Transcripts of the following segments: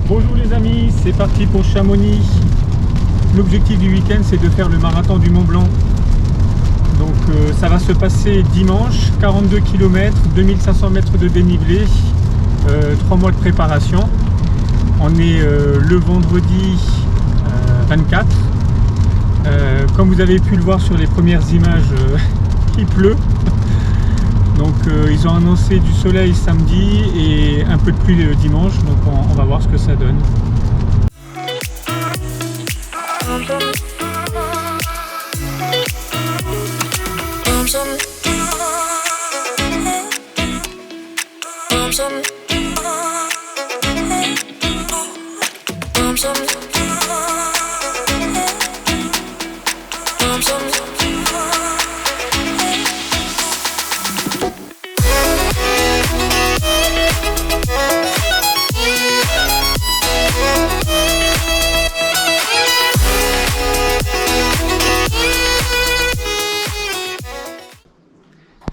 Bonjour les amis, c'est parti pour Chamonix. L'objectif du week-end, c'est de faire le marathon du Mont Blanc. Donc ça va se passer dimanche, 42 km, 2500 mètres de dénivelé, 3 mois de préparation. On est le vendredi 24. Comme vous avez pu le voir sur les premières images, il pleut. Donc ils ont annoncé du soleil samedi et un peu de pluie le dimanche. Donc on va voir ce que ça donne.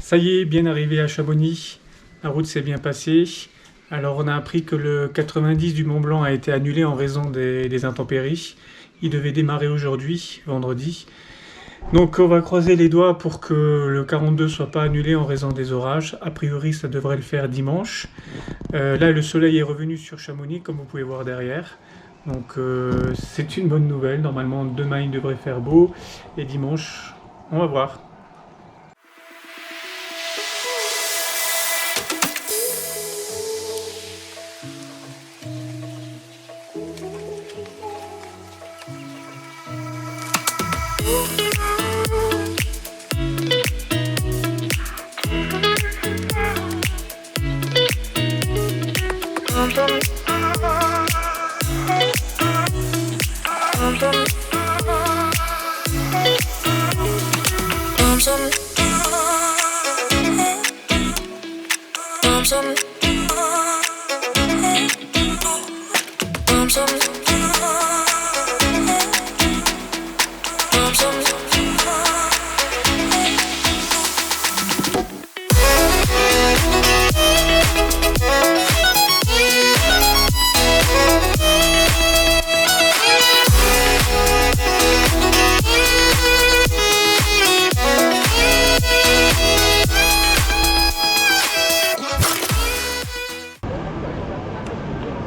Ça y est, bien arrivé à Chamonix, la route s'est bien passée. Alors on a appris que le 90 du Mont Blanc a été annulé en raison des intempéries. Il devait démarrer aujourd'hui, vendredi. Donc on va croiser les doigts pour que le 42 ne soit pas annulé en raison des orages. A priori ça devrait le faire dimanche. Là le soleil est revenu sur Chamonix comme vous pouvez voir derrière. Donc c'est une bonne nouvelle. Normalement demain il devrait faire beau et dimanche on va voir.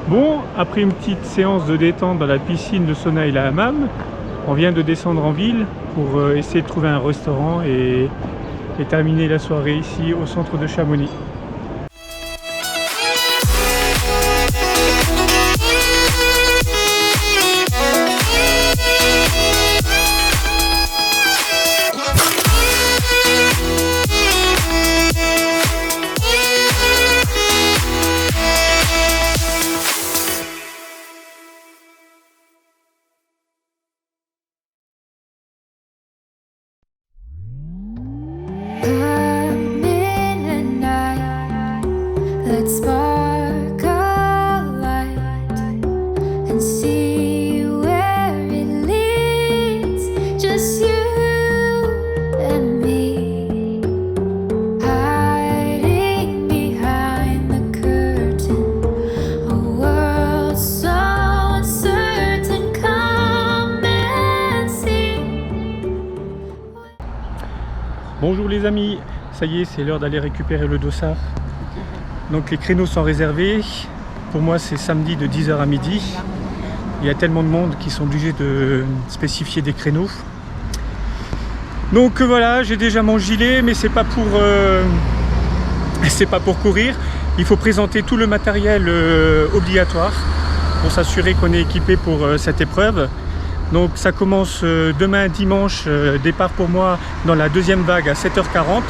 Bon, après une petite séance de détente dans la piscine de sauna et la hammam, on vient de descendre en ville pour essayer de trouver un restaurant et terminer la soirée ici au centre de Chamonix. Bonjour les amis, ça y est, c'est l'heure d'aller récupérer le dossard. Donc les créneaux sont réservés. Pour moi c'est samedi de 10h à midi. Il y a tellement de monde qu'ils sont obligés de spécifier des créneaux. Donc voilà, j'ai déjà mon gilet, mais c'est pas pour courir. Il faut présenter tout le matériel obligatoire pour s'assurer qu'on est équipé pour cette épreuve. Donc ça commence demain dimanche, départ pour moi dans la deuxième vague à 7h40.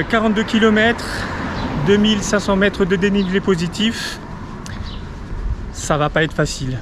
42 km, 2500 mètres de dénivelé positif. Ça va pas être facile.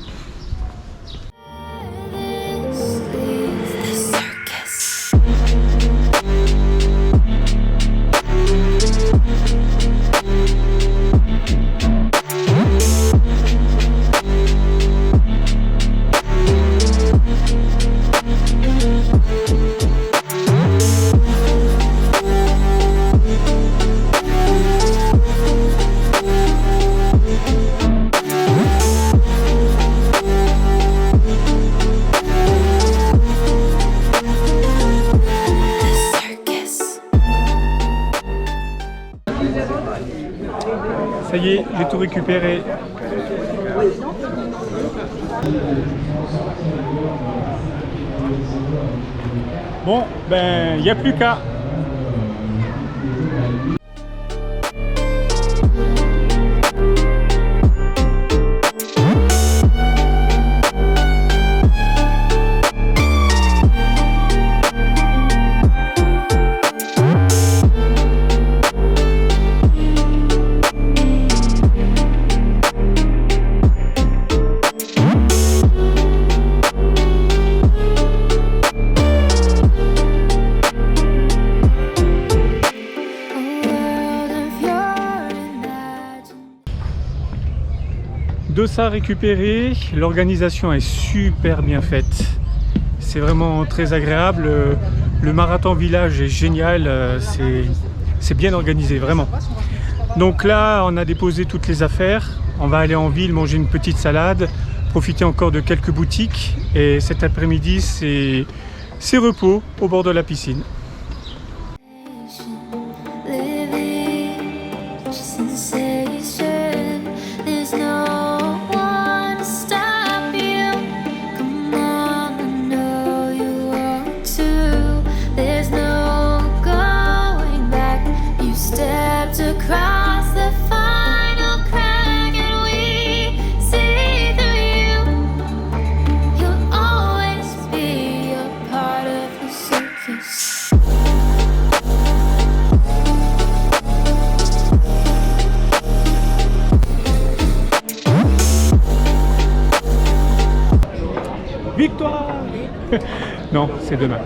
Ça y est, j'ai tout récupéré. Bon, ben, il n'y a plus qu'à. Dossard récupéré, l'organisation est super bien faite. C'est vraiment très agréable. Le marathon village est génial, c'est bien organisé, vraiment. Donc là, on a déposé toutes les affaires. On va aller en ville manger une petite salade, profiter encore de quelques boutiques. Et cet après-midi, c'est repos au bord de la piscine. Victoire! Non, c'est demain.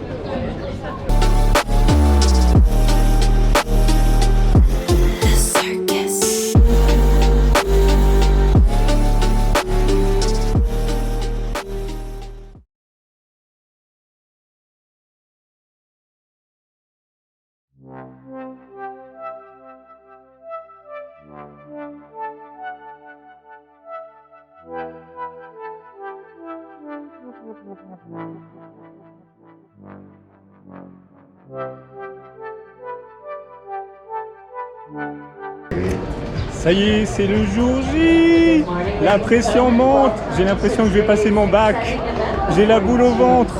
Ça y est, c'est le jour J. La pression monte. J'ai l'impression que je vais passer mon bac. J'ai la boule au ventre.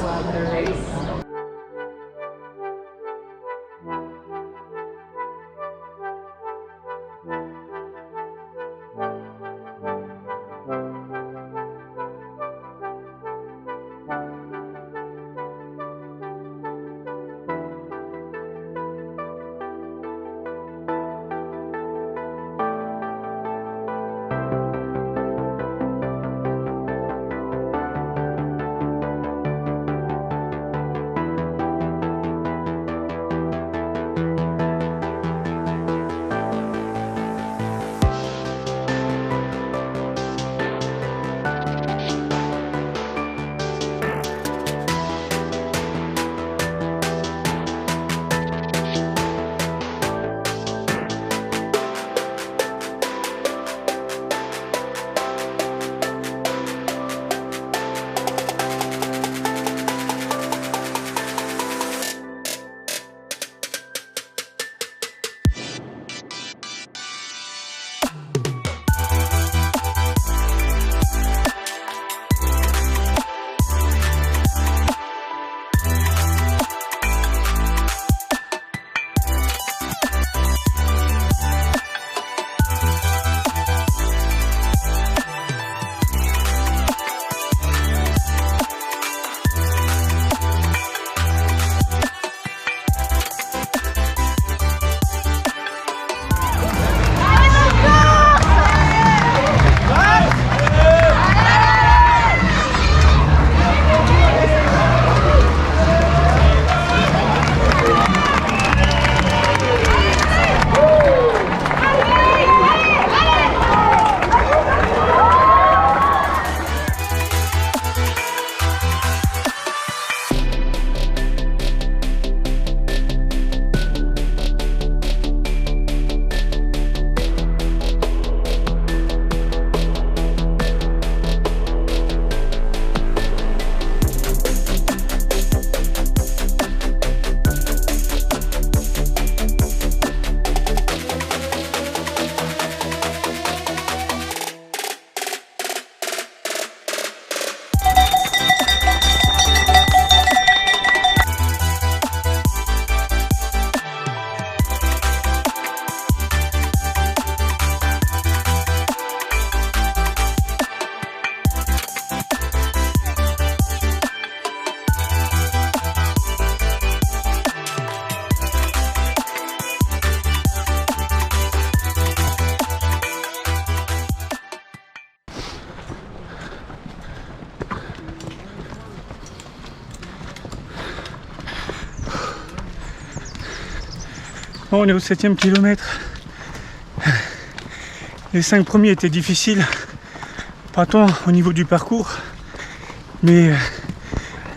Bon, on est au 7e kilomètre. Les 5 premiers étaient difficiles, pas tant au niveau du parcours, mais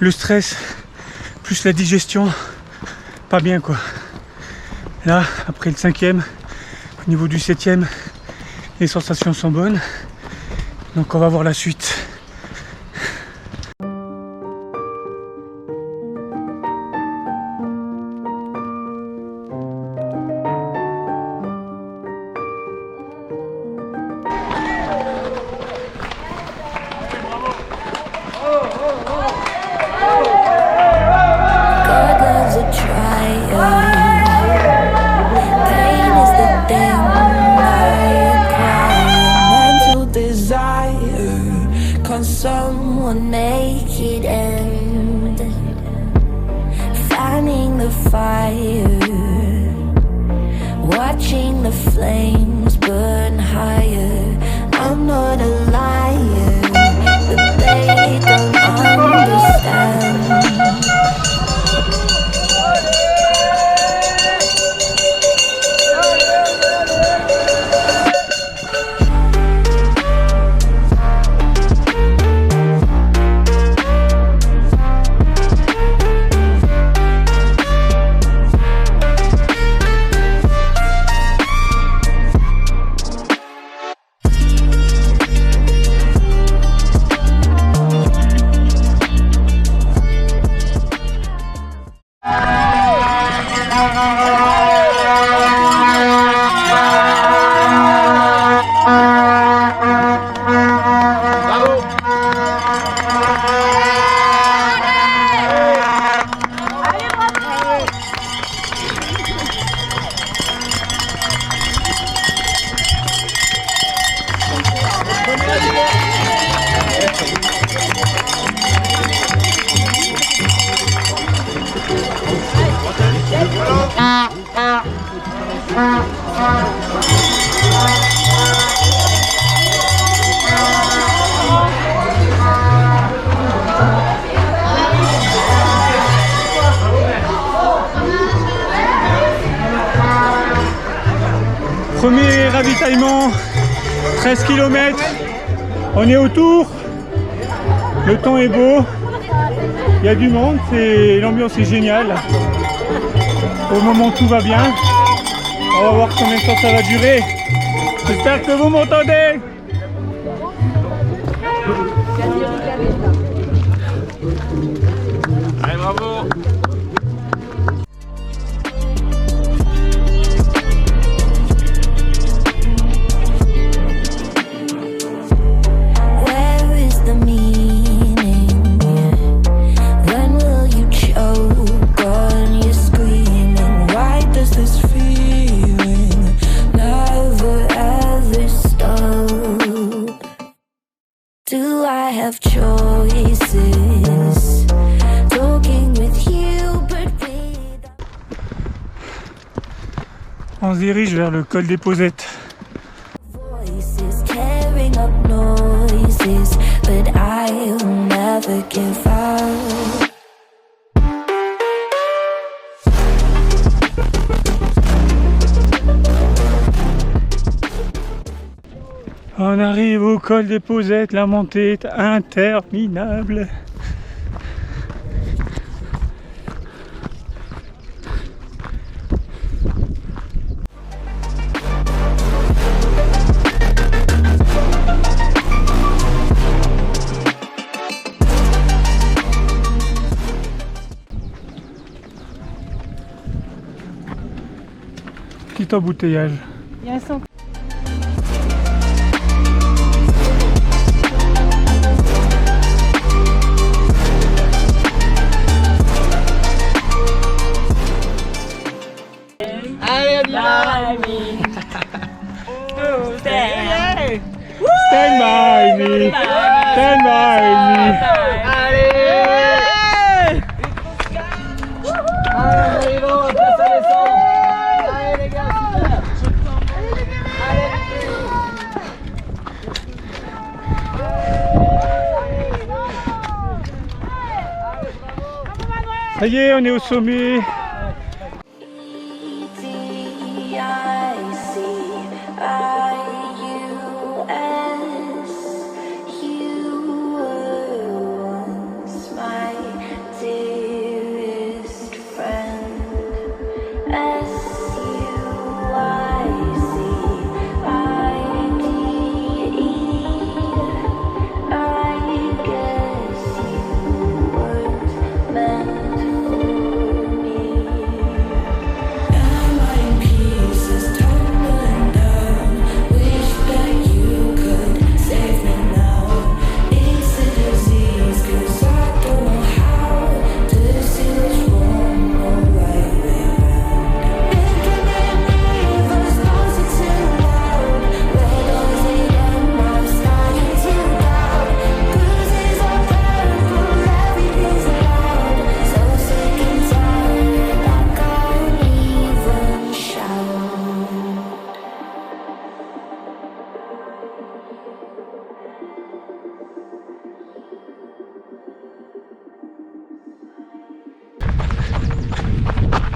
le stress plus la digestion, pas bien quoi. Là, après le 5e, au niveau du 7e, les sensations sont bonnes, donc on va voir la suite. Someone make it end, fanning the fire, watching the flames burn higher. I'm not a liar, but they don't understand. Premier ravitaillement, 13 km, on est autour, le temps est beau, il y a du monde, l'ambiance est géniale. Au moment tout va bien, on va voir combien de temps ça va durer. J'espère que vous m'entendez. Allez, bravo. Do I have choices? Talking with you, but without... On se dirige vers le col des Posettes. Voices tearing up noises, but I'll never give up. On arrive au col des Posettes, la montée est interminable. Petit embouteillage. Il y a un centre. Allez, on y va. Stand by me. Stand by me. Allez. Allez, on va passer les sons. Allez, les gars, super. Allez. Ça y est, on est au sommet.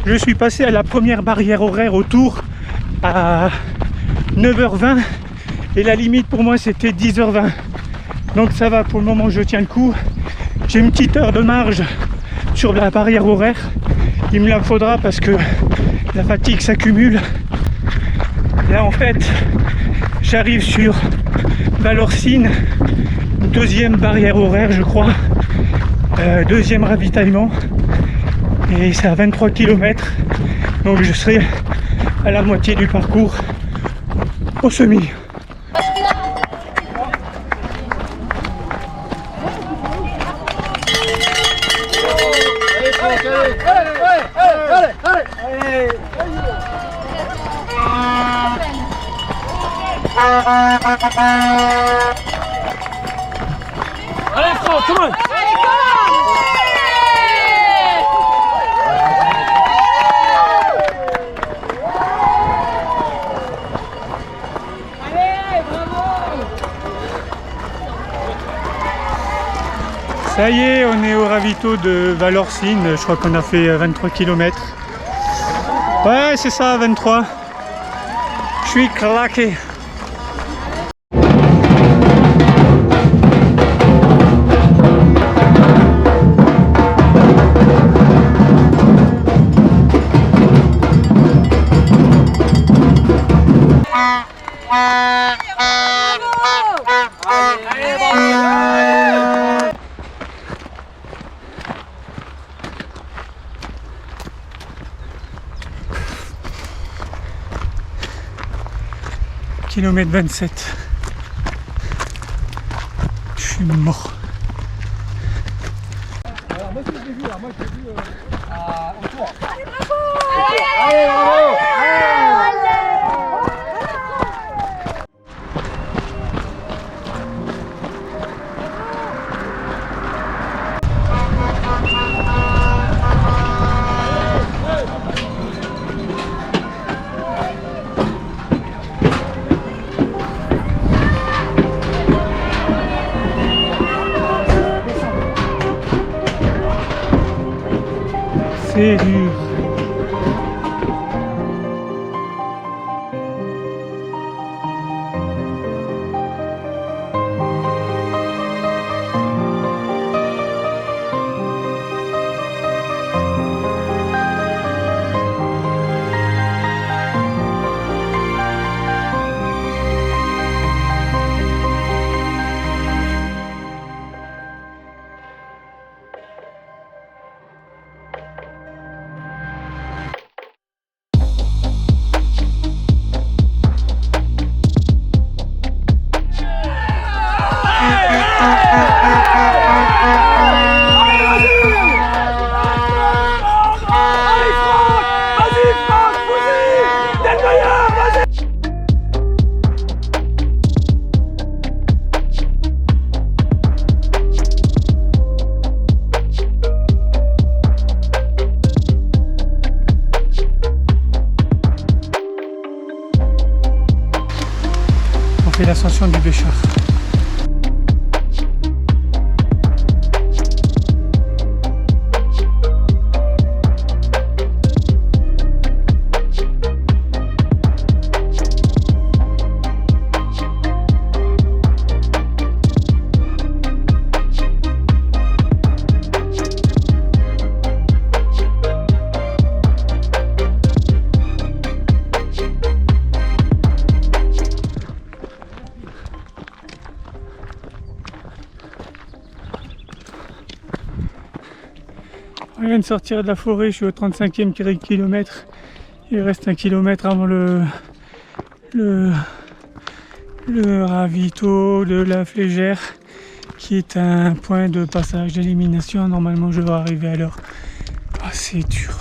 Je suis passé à la première barrière horaire au tour à 9h20 et la limite pour moi c'était 10h20. Donc ça va, pour le moment je tiens le coup. J'ai une petite heure de marge sur la barrière horaire. Il me la faudra parce que la fatigue s'accumule. Là en fait j'arrive sur Valorcine, deuxième barrière horaire je crois, deuxième ravitaillement. Et c'est à 23 km, donc je serai à la moitié du parcours au semi. Allez, Franck, come on! Ça y est, on est au ravito de Valorcine, je crois qu'on a fait 23 km. Ouais, c'est ça, 23. Je suis claqué. Kilomètre 27. Je suis mort. Alors, moi, ce que j'ai vu, là, moi, j'ai vu au tour. Allez, bravo! Allez, bravo! C'est dur. On fait l'ascension du Béchard. On vient de sortir de la forêt, je suis au 35e kilomètre. Il reste 1 kilomètre avant le ravito de la Flégère, qui est un point de passage d'élimination. Normalement, je vais arriver à l'heure. Ah, c'est dur.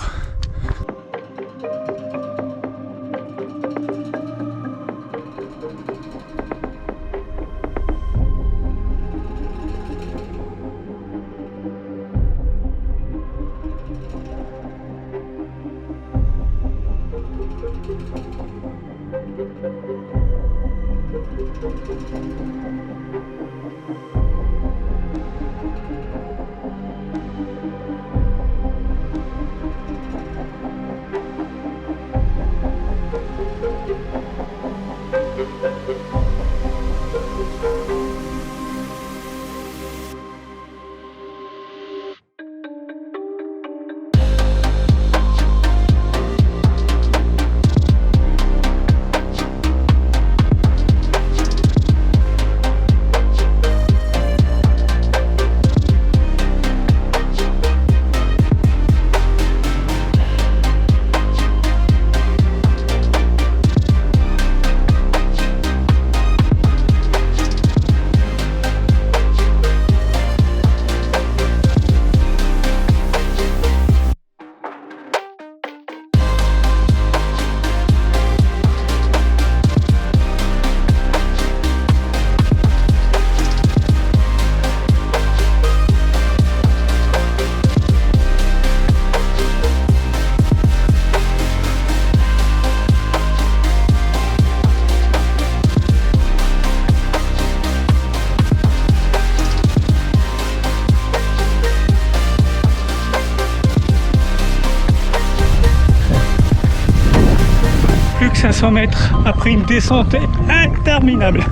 Plus que 500 mètres après une descente interminable.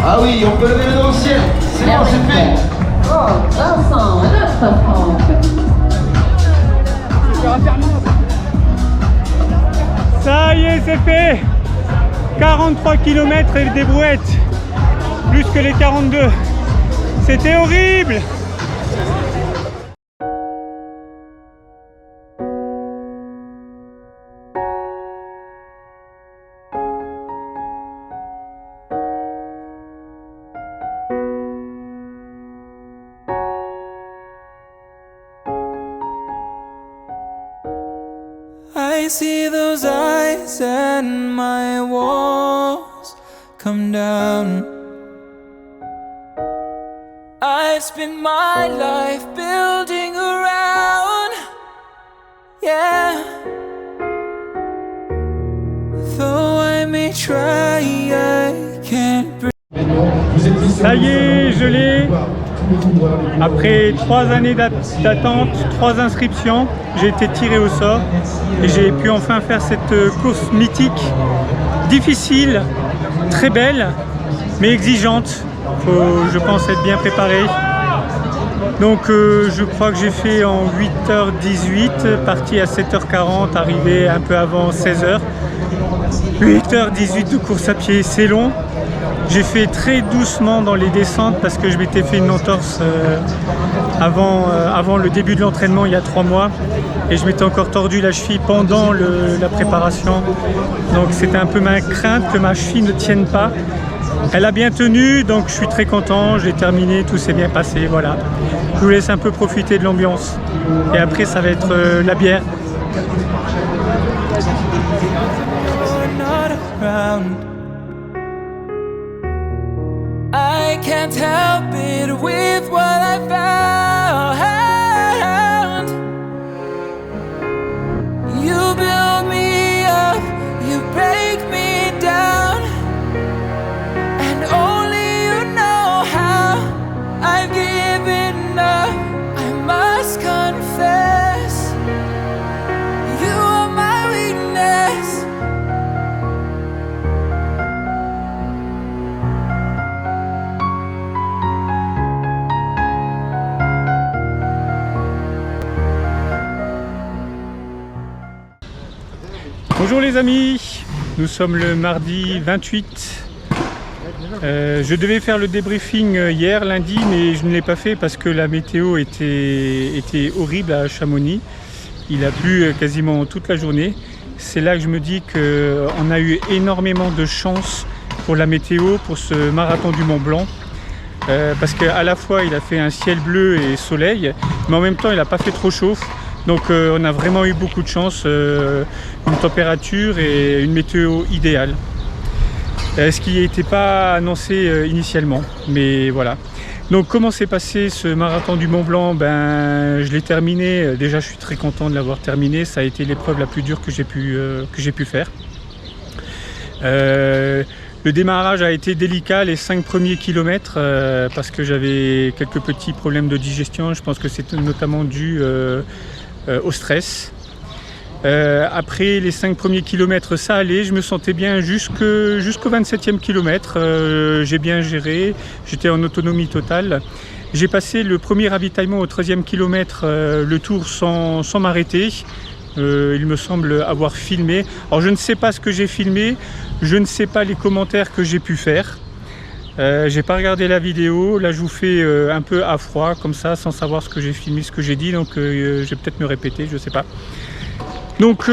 Ah oui, on peut lever le dos au ciel. C'est bon, c'est fait. Oh, Vincent, notre enfant. Ça y est, c'est fait. 43 km et des brouettes. Plus que les 42. C'était horrible. I see those eyes and my walls come down. I spend my life building around, yeah. Though I may try, I can't breathe. Ça y est, je l'ai. Après 3 années d'attente, 3 inscriptions, j'ai été tiré au sort et j'ai pu enfin faire cette course mythique, difficile, très belle, mais exigeante. Faut, je pense, être bien préparé. Donc je crois que j'ai fait en 8h18, parti à 7h40, arrivé un peu avant 16h. 8h18 de course à pied, c'est long. J'ai fait très doucement dans les descentes parce que je m'étais fait une entorse avant le début de l'entraînement il y a 3 mois. Et je m'étais encore tordu la cheville pendant la préparation. Donc c'était un peu ma crainte que ma cheville ne tienne pas. Elle a bien tenu, donc je suis très content, j'ai terminé, tout s'est bien passé, voilà. Je vous laisse un peu profiter de l'ambiance. Et après ça va être la bière. I can't help it with what I found. You build me up, you break me down, and only you know how I've given up. I must confess, you are my weakness. Bonjour les amis, nous sommes le mardi 28. Je devais faire le débriefing hier lundi, mais je ne l'ai pas fait parce que la météo était horrible à Chamonix. Il a plu quasiment toute la journée. C'est là que je me dis qu'on a eu énormément de chance pour la météo, pour ce marathon du Mont Blanc. Parce qu'à la fois il a fait un ciel bleu et soleil, mais en même temps il n'a pas fait trop chaud. Donc on a vraiment eu beaucoup de chance, une température et une météo idéale. Ce qui n'était pas annoncé initialement, mais voilà. Donc comment s'est passé ce marathon du Mont Blanc? Je l'ai terminé, déjà je suis très content de l'avoir terminé, ça a été l'épreuve la plus dure que j'ai pu faire. Le démarrage a été délicat les 5 premiers kilomètres parce que j'avais quelques petits problèmes de digestion, je pense que c'est notamment dû au stress. Après les 5 premiers kilomètres ça allait, je me sentais bien jusqu'au 27e kilomètre, j'ai bien géré, j'étais en autonomie totale. J'ai passé le premier ravitaillement au 13e kilomètre, le tour sans m'arrêter. Il me semble avoir filmé. Alors je ne sais pas ce que j'ai filmé, je ne sais pas les commentaires que j'ai pu faire. J'ai pas regardé la vidéo, là je vous fais un peu à froid comme ça sans savoir ce que j'ai filmé, ce que j'ai dit, donc je vais peut-être me répéter, je sais pas. Donc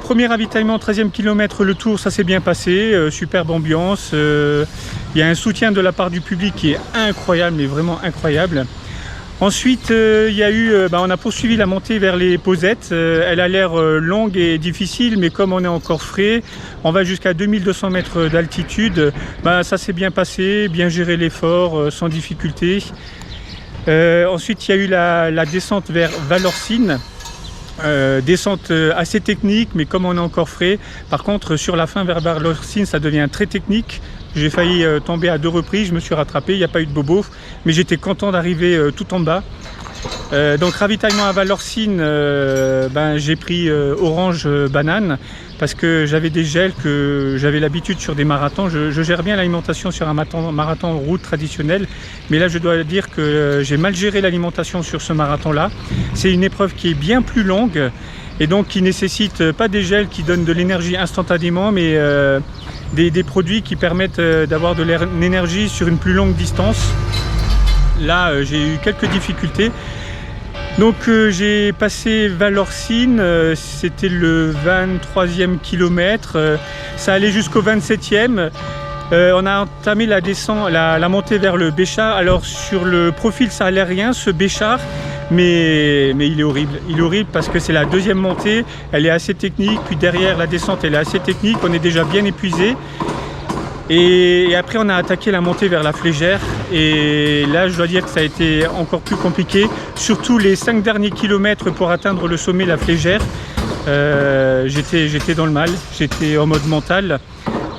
premier ravitaillement, 13e kilomètre, le tour, ça s'est bien passé, superbe ambiance, il y a un soutien de la part du public qui est incroyable, mais vraiment incroyable. Ensuite, il y a eu, on a poursuivi la montée vers les Posettes. Elle a l'air longue et difficile, mais comme on est encore frais, on va jusqu'à 2200 mètres d'altitude. Ça s'est bien passé, bien géré l'effort, sans difficulté. Ensuite, il y a eu la descente vers Valorcine. Descente assez technique, mais comme on est encore frais, par contre sur la fin vers Valorcine ça devient très technique. J'ai failli tomber à 2 reprises, je me suis rattrapé, il n'y a pas eu de bobo, mais j'étais content d'arriver tout en bas. Donc ravitaillement à Valorcine, j'ai pris orange banane parce que j'avais des gels que j'avais l'habitude sur des marathons. Je gère bien l'alimentation sur un marathon route traditionnel, mais là je dois dire que j'ai mal géré l'alimentation sur ce marathon là. C'est une épreuve qui est bien plus longue et donc qui nécessite pas des gels qui donnent de l'énergie instantanément, mais des produits qui permettent d'avoir de l'énergie sur une plus longue distance. Là j'ai eu quelques difficultés. Donc j'ai passé Valorcine, c'était le 23e kilomètre, ça allait jusqu'au 27e. On a entamé la montée vers le Béchar. Alors sur le profil ça allait rien ce Béchar, mais il est horrible. Il est horrible parce que c'est la 2e montée, elle est assez technique, puis derrière la descente elle est assez technique, on est déjà bien épuisé. Et après on a attaqué la montée vers la Flégère et là je dois dire que ça a été encore plus compliqué, surtout les 5 derniers kilomètres pour atteindre le sommet la Flégère. J'étais dans le mal, j'étais en mode mental.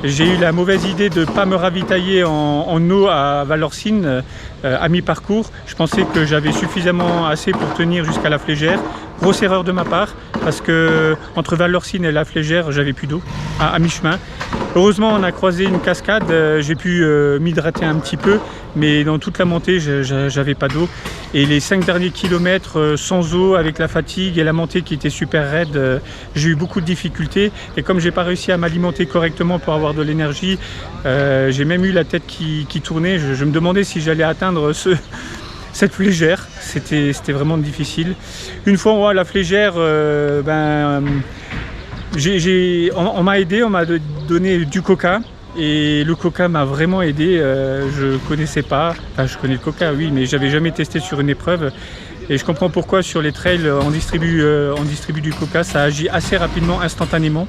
J'ai eu la mauvaise idée de ne pas me ravitailler en eau à Valorcine à mi-parcours. Je pensais que j'avais suffisamment assez pour tenir jusqu'à la Flégère. Grosse erreur de ma part parce que entre Val-Lorcine et la Flégère, j'avais plus d'eau à mi-chemin. Heureusement, on a croisé une cascade, j'ai pu m'hydrater un petit peu, mais dans toute la montée, j'avais pas d'eau. Et les 5 derniers kilomètres sans eau, avec la fatigue et la montée qui était super raide, j'ai eu beaucoup de difficultés. Et comme j'ai pas réussi à m'alimenter correctement pour avoir de l'énergie, j'ai même eu la tête qui tournait. Je me demandais si j'allais atteindre cette flégère. C'était vraiment difficile. Une fois en haut à la flégère, on m'a aidé, on m'a donné du coca. Et le coca m'a vraiment aidé, je connaissais pas, enfin je connais le coca oui, mais j'avais jamais testé sur une épreuve. Et je comprends pourquoi sur les trails on distribue du coca, ça agit assez rapidement, instantanément.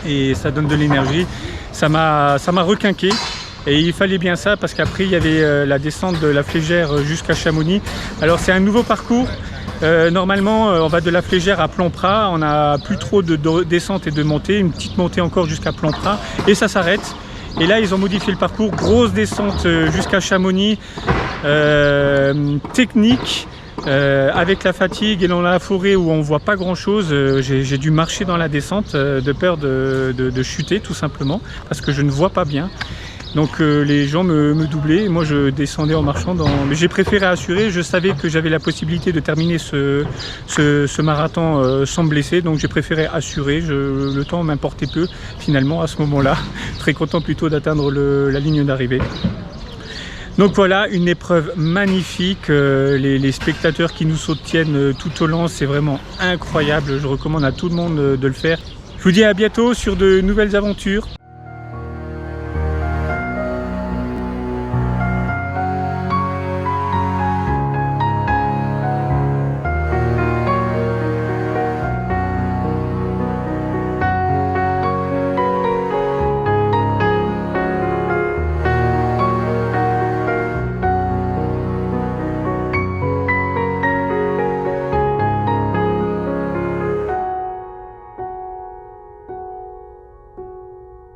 Et ça donne de l'énergie. Ça m'a requinqué. Et il fallait bien ça parce qu'après il y avait la descente de la Flégère jusqu'à Chamonix. Alors c'est un nouveau parcours. Normalement on va de la Flégère à Plan-Pras, on n'a plus trop de descente et de montée, une petite montée encore jusqu'à Plan-Pras et ça s'arrête. Et là ils ont modifié le parcours, grosse descente jusqu'à Chamonix, technique, avec la fatigue et dans la forêt où on voit pas grand chose, j'ai dû marcher dans la descente de peur de chuter tout simplement parce que je ne vois pas bien. Donc les gens me doublaient et moi je descendais en marchant. Mais j'ai préféré assurer, je savais que j'avais la possibilité de terminer ce marathon sans me blesser. Donc j'ai préféré assurer, le temps m'importait peu finalement à ce moment-là. Très content plutôt d'atteindre la ligne d'arrivée. Donc voilà, une épreuve magnifique, les spectateurs qui nous soutiennent tout au long, c'est vraiment incroyable. Je recommande à tout le monde de le faire. Je vous dis à bientôt sur de nouvelles aventures.